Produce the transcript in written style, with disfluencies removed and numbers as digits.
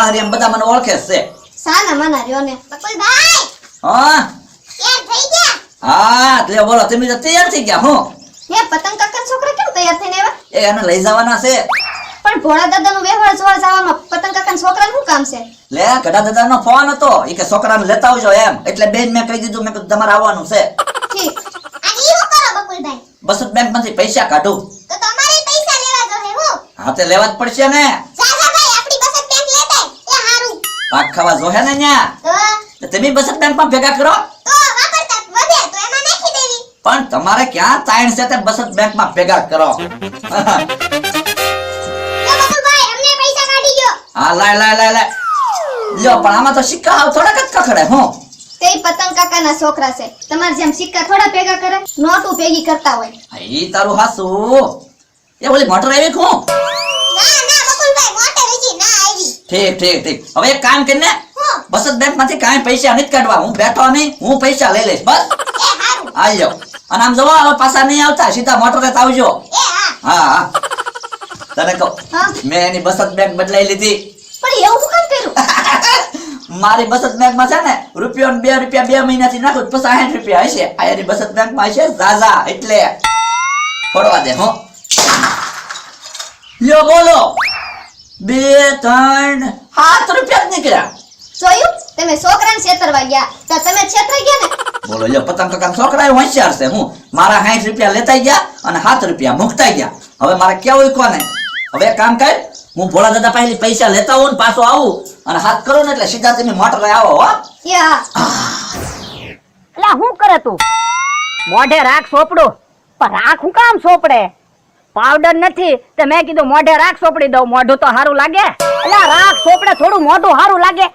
હારી એમ બધા મને ઓળખે છે સાના મના રહ્યો ને બકુલભાઈ હા તૈયાર થઈ ગયા હા એટલે બોલો તમે તો તૈયાર થઈ ગયા હું હે પતંગ કાકા છોકરા કેમ તૈયાર થઈને આવ્યા એ એને લઈ જવાના છે પણ ભોળા દાદાનું વ્યવહાર જોવા જવામાં પતંગ કાકા છોકરાનું શું કામ છે લે ગડા દાદાનો ફોન હતો ઈ કે છોકરાને લેતા આવજો એમ એટલે બેન મેં કહી દીધું મેં કીધું તમારે આવવાનું છે ઠીક અને ઈ શું કરો બકુલભાઈ બચત બેંક માંથી પૈસા કાઢું તો તમારે પૈસા લેવા જો હે હું હા તે લેવા જ પડશે ને ભાઈ આપણી બચત બેંક લેતા એ હારું પાક ખાવા જોહે ને ન્યા તો તમે બચત બેંક માં ભેગા કરો વાપરતા વધે તો એમાં નાખી દેવી પણ તમારે ક્યાં તાણ છે તે બચત બેંક માં ભેગા કરો તો બકુલભાઈ અમને પૈસા કાઢી ગયો હા લાય લાય લાય લાય લ્યો પણ આમાં તો સિક્કા હાવ થોડાક જ કખડે હું તે પતંગ કાકાના છોકરા છે તમારે જેમ સિક્કા થોડા ભેગા કરે નોટું ભેગી કરતા હોય ઈ તારું હાસુ એ ઓલી મોટર આવી હું ના ના બકુલભાઈ મોટે હજી ના આવી ઠીક ઠીક ઠીક હવે એક કામ કરીને હું બચત બેંક માંથી કાંઈ પૈસા નથી કાઢવા હું બેઠો નહીં હું પૈસા લઈ લઈશ બસ એ હારું આવજો અને આમ જવો હવે પાછા નહીં આવતા સીધા મોટરે જ આવજો એ હા હા હા તને કહું હા મેં એની બચત બેંક બદલાઈ લીધી પણ એવું શું કામ કર્યું મારી બચત બેંક માં છે ને રૂપિયો ને 2 રૂપિયા 2 મહિનાથી નાખું તો 60 રૂપિયા હશે આ એની બચત બેંક માં હશે ઝાઝા એટલે ફોડવા દે હો લ્યો બોલો 2 3 7 રૂપિયા જ નીકળ્યા જોયું તમે છોકરાને છેતરવા ગયા તો તમે છેતરાઈ ગયા ને બોલો લ્યો પતંગ કાકા છોકરા હોશિયાર છે હું મારા 60 રૂપિયા લેતા ગયા અને 7 રૂપિયા મુકતા ગયા હવે મારે કેવું કોને હવે એક કામ કર હું ભોળા દાદા પાસે પૈસા લેતા આવું ને પાછો આવું અને હાથ કરું ને એટલે સીધા તમે મોટરે આવો હો એ હા એલા હું કરે તું મોઢે રાખ સોપડું પણ રાખ હું કામ સોપડે પાવડર નથી તે મેં કીધું મોઢે રાખ સોપડી દઉં મોઢું તો સારું લાગે એલા રાખ સોપડે થોડું મોઢું સારું લાગે